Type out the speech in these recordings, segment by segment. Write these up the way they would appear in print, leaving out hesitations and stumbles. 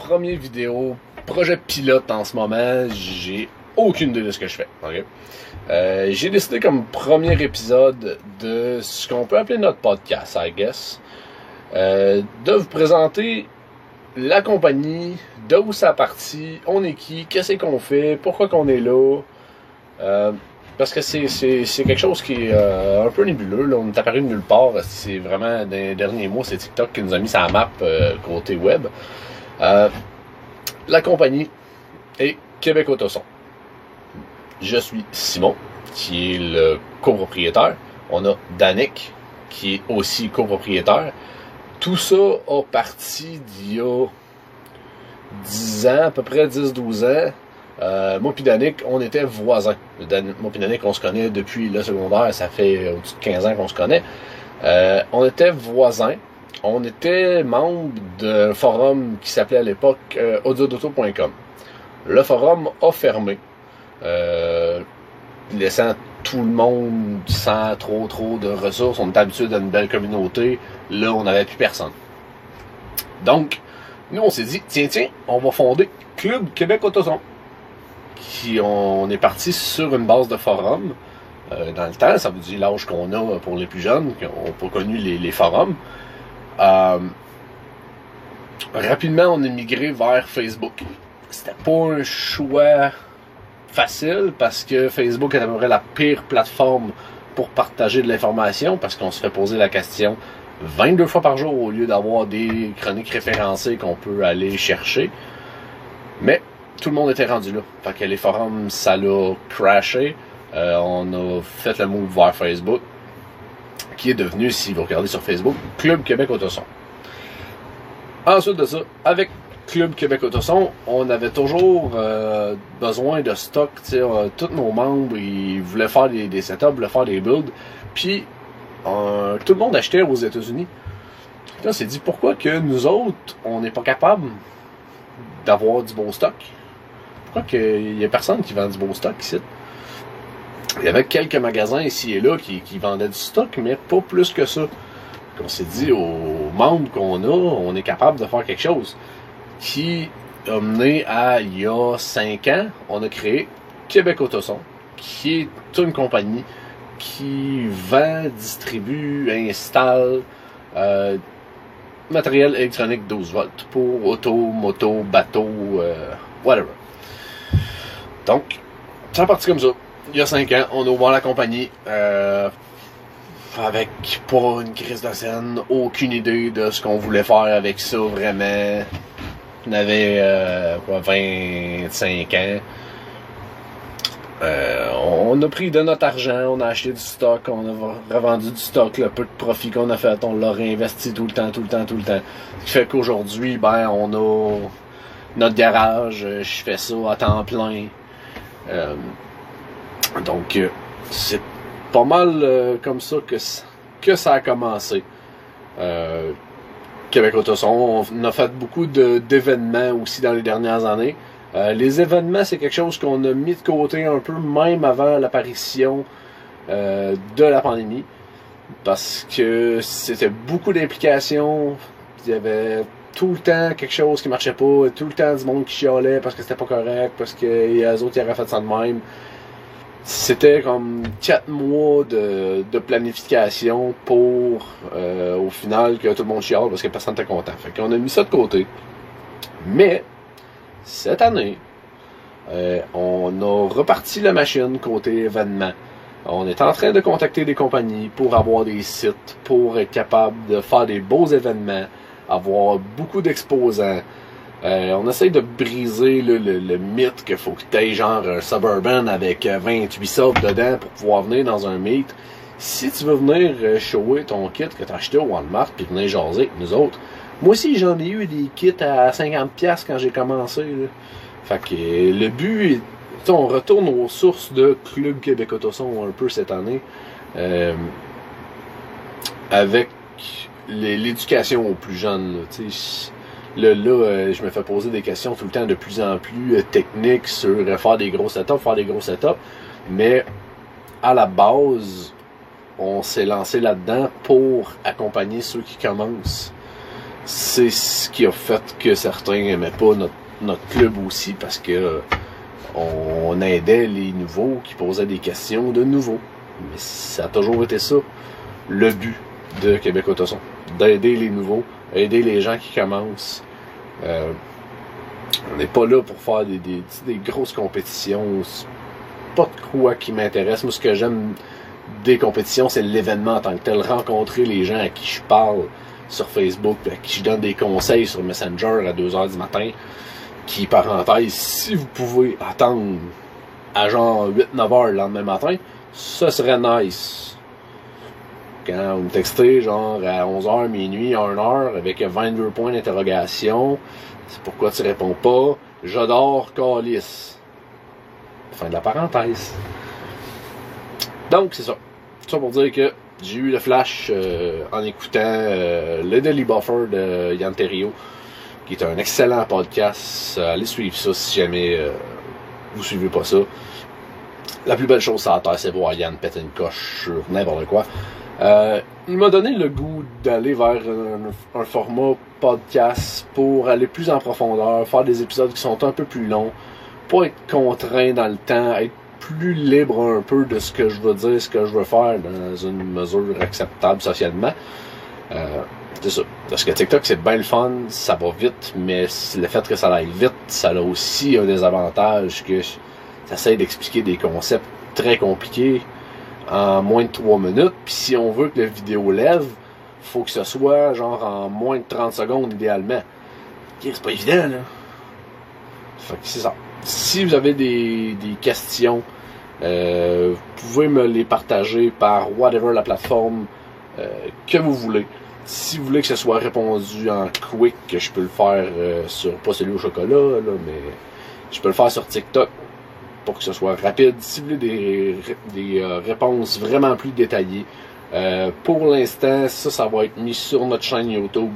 Première vidéo, projet pilote en ce moment, j'ai aucune idée de ce que je fais. Okay? J'ai décidé comme premier épisode de ce qu'on peut appeler notre podcast, I guess, de vous présenter la compagnie, d'où ça partit, on est qui, qu'est-ce qu'on fait, pourquoi qu'on est là. Parce que c'est quelque chose qui est un peu nébuleux. Là. On est apparu de nulle part. C'est vraiment, dans les derniers mois, c'est TikTok qui nous a mis sa map côté web. La compagnie est Québec Autoson. Je suis Simon, qui est le copropriétaire. On a Danick, qui est aussi copropriétaire. Tout ça a parti d'il y a 10 ans, à peu près 10-12 ans. Moi pis Danick, on était voisins. Moi pis Danick, on se connaît depuis le secondaire, ça fait au-dessus de 15 ans qu'on se connaît. On était voisins. On était membre d'un forum qui s'appelait à l'époque audiodoto.com. Le forum a fermé, laissant tout le monde sans trop de ressources. On était habitué à une belle communauté. Là, on n'avait plus personne. Donc, nous, on s'est dit, tiens, on va fonder Club Québec Autoson. On est parti sur une base de forum. Dans le temps, ça vous dit l'âge qu'on a pour les plus jeunes, qui n'ont pas connu les forums. Rapidement, on est migré vers Facebook. C'était pas un choix facile parce que Facebook est à peu près la pire plateforme pour partager de l'information parce qu'on se fait poser la question 22 fois par jour au lieu d'avoir des chroniques référencées qu'on peut aller chercher. Mais tout le monde était rendu là. Fait que les forums, ça l'a crashé. On a fait le move vers Facebook, qui est devenu, si vous regardez sur Facebook, Club Québec Autoson. Ensuite de ça, avec Club Québec Autoson, on avait toujours besoin de stock. Tous nos membres, ils voulaient faire des setups, voulaient faire des builds. Puis, tout le monde achetait aux États-Unis. Là, on s'est dit, pourquoi que nous autres, on n'est pas capable d'avoir du beau stock? Pourquoi qu'il n'y a personne qui vend du beau stock ici? Il y avait quelques magasins ici et là qui vendaient du stock, mais pas plus que ça. On s'est dit aux membres qu'on a, on est capable de faire quelque chose. Qui a mené à, il y a 5 ans, on a créé Québec Autoson, qui est une compagnie qui vend, distribue, installe matériel électronique 12 volts pour auto, moto, bateau, whatever. Donc, ça a parti comme ça. Il y a 5 ans, on a ouvert la compagnie avec pas une crise de scène, aucune idée de ce qu'on voulait faire avec ça vraiment. On avait 25 ans. On a pris de notre argent, on a acheté du stock, on a revendu du stock, le peu de profit qu'on a fait, on l'a réinvesti tout le temps. Ce qui fait qu'aujourd'hui, on a notre garage, je fais ça à temps plein. Donc, c'est pas mal comme ça que ça a commencé. Québec Autoson, on a fait beaucoup d'événements aussi dans les dernières années. Les événements, c'est quelque chose qu'on a mis de côté un peu, même avant l'apparition de la pandémie. Parce que c'était beaucoup d'implications. Il y avait tout le temps quelque chose qui marchait pas, tout le temps du monde qui chialait parce que c'était pas correct, parce que les autres ils avaient fait ça de même. C'était comme 4 mois de planification pour au final que tout le monde chiale parce que personne n'était content. Fait qu'on a mis ça de côté. Mais cette année, on a reparti la machine côté événement. On est en train de contacter des compagnies pour avoir des sites, pour être capable de faire des beaux événements, avoir beaucoup d'exposants. On essaye de briser le mythe qu'il faut que tu aies genre un Suburban avec 28 subs dedans pour pouvoir venir dans un meet. Si tu veux venir shower ton kit que tu as acheté au Walmart puis venir jaser avec nous autres, moi aussi j'en ai eu des kits à 50$ quand j'ai commencé. Là. Fait que le but est, on retourne aux sources de Club Québec Autoson un peu cette année avec l'éducation aux plus jeunes. Là, je me fais poser des questions tout le temps de plus en plus techniques sur faire des gros setups, mais à la base, on s'est lancé là-dedans pour accompagner ceux qui commencent. c'est ce qui a fait que certains n'aimaient pas notre club aussi, parce que on aidait les nouveaux qui posaient des questions de nouveaux. Mais ça a toujours été ça, le but de Québec Autoson, d'aider les nouveaux, aider les gens qui commencent. On n'est pas là pour faire des grosses compétitions. C'est pas de quoi qui m'intéresse. Moi, ce que j'aime des compétitions, c'est l'événement en tant que tel. Rencontrer les gens à qui je parle sur Facebook, à qui je donne des conseils sur Messenger à 2h du matin. Qui, parenthèse, si vous pouvez attendre à genre 8-9h le lendemain matin, ça serait nice. Quand vous me textez genre à 11h, minuit, 1h, avec 22 points d'interrogation, c'est pourquoi tu réponds pas, j'adore Calice. Fin de la parenthèse. Donc, c'est ça. Tout ça pour dire que j'ai eu le flash en écoutant le Daily Buffer de Yann Terriot, qui est un excellent podcast. Allez suivre ça si jamais vous suivez pas ça. La plus belle chose sur la terre, c'est voir Yann péter une coche sur n'importe quoi. Il m'a donné le goût d'aller vers un format podcast pour aller plus en profondeur, faire des épisodes qui sont un peu plus longs, pas être contraint dans le temps, être plus libre un peu de ce que je veux dire, ce que je veux faire dans une mesure acceptable socialement. C'est ça. Parce que TikTok, c'est bien le fun, ça va vite, mais le fait que ça aille vite, ça a aussi un désavantage que ça essaie d'expliquer des concepts très compliqués en moins de 3 minutes. Puis si on veut que la vidéo lève, faut que ce soit genre en moins de 30 secondes idéalement. Okay, c'est pas évident, là. Fait que c'est ça. Si vous avez des questions, vous pouvez me les partager par whatever la plateforme que vous voulez. Si vous voulez que ce soit répondu en quick, que je peux le faire sur, pas celui au chocolat, là, mais je peux le faire sur TikTok pour que ce soit rapide. Si vous voulez des réponses vraiment plus détaillées, pour l'instant, ça va être mis sur notre chaîne YouTube.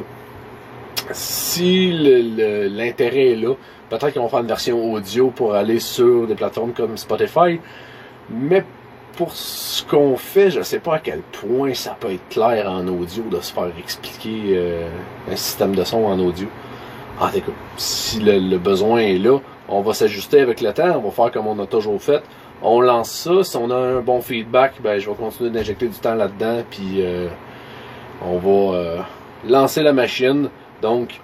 Si l'intérêt est là, peut-être qu'ils vont faire une version audio pour aller sur des plateformes comme Spotify, mais pour ce qu'on fait, je ne sais pas à quel point ça peut être clair en audio de se faire expliquer un système de son en audio. En tout cas, si le besoin est là, on va s'ajuster avec le temps, on va faire comme on a toujours fait. On lance ça, si on a un bon feedback, ben je vais continuer d'injecter du temps là-dedans, puis on va lancer la machine. Donc,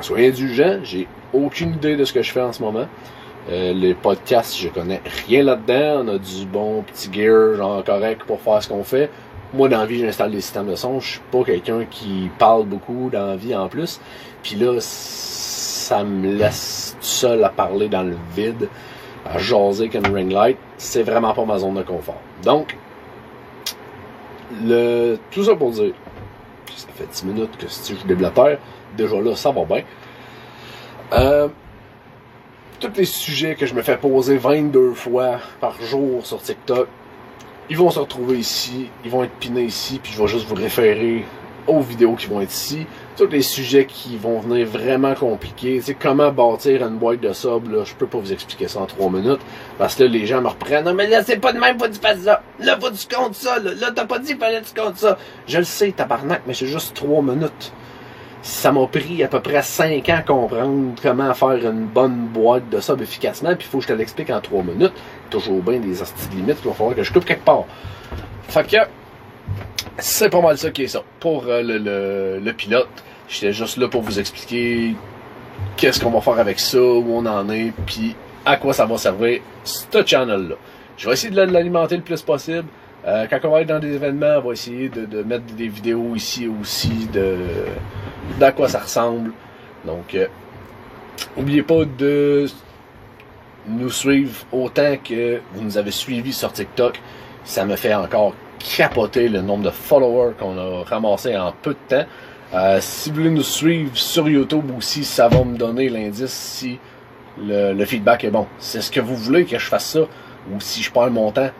soyez indulgents, j'ai aucune idée de ce que je fais en ce moment. Les podcasts, je connais rien là-dedans. On a du bon petit gear, genre correct pour faire ce qu'on fait. Moi, dans la vie, j'installe des systèmes de son. Je suis pas quelqu'un qui parle beaucoup dans la vie en plus. Puis là, ça me laisse tout seul à parler dans le vide, à jaser comme une ring light. C'est vraiment pas ma zone de confort. Donc, tout ça pour dire, ça fait 10 minutes que si je déblatère, déjà là, ça va bien. Tous les sujets que je me fais poser 22 fois par jour sur TikTok, ils vont se retrouver ici, ils vont être pinés ici, puis je vais juste vous référer aux vidéos qui vont être ici. Tous les sujets qui vont venir vraiment compliqués, tu sais, comment bâtir une boîte de sub, là, je peux pas vous expliquer ça en 3 minutes, parce que là, les gens me reprennent, non mais là, c'est pas de même, faut que tu fasses ça, là, faut que tu comptes ça, là t'as pas dit, fallait que tu comptes ça. Je le sais, tabarnak, mais c'est juste 3 minutes. Ça m'a pris à peu près 5 ans à comprendre comment faire une bonne boîte de sub efficacement, puis il faut que je te l'explique en 3 minutes. Toujours bien des hosties de limites, il va falloir que je coupe quelque part. Fait que, c'est pas mal ça qui est ça. Pour le pilote, j'étais juste là pour vous expliquer qu'est-ce qu'on va faire avec ça, où on en est, puis à quoi ça va servir, ce channel-là. Je vais essayer de l'alimenter le plus possible. Quand on va être dans des événements, on va essayer de mettre des vidéos ici aussi d'à quoi ça ressemble. Donc, n'oubliez pas de nous suivre autant que vous nous avez suivis sur TikTok. Ça me fait encore capoter le nombre de followers qu'on a ramassé en peu de temps. Si vous voulez nous suivre sur YouTube aussi, ça va me donner l'indice si le feedback est bon. C'est ce que vous voulez que je fasse ça, ou si je perds mon temps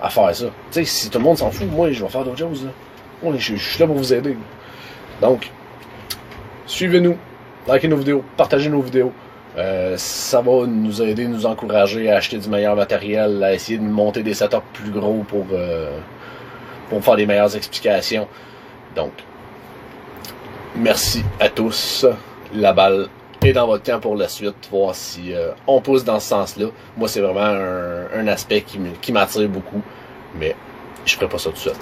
à faire ça. Tu sais, si tout le monde s'en fout, moi je vais faire d'autres choses. Là. Moi, je suis là pour vous aider. Donc, suivez-nous, likez nos vidéos, partagez nos vidéos. Ça va nous aider, nous encourager à acheter du meilleur matériel, à essayer de monter des setups plus gros pour faire des meilleures explications. Donc, merci à tous. La balle est dans votre camp pour la suite, voir si on pousse dans ce sens-là. Moi, c'est vraiment un aspect qui m'attire beaucoup, mais je ferai pas ça tout de suite.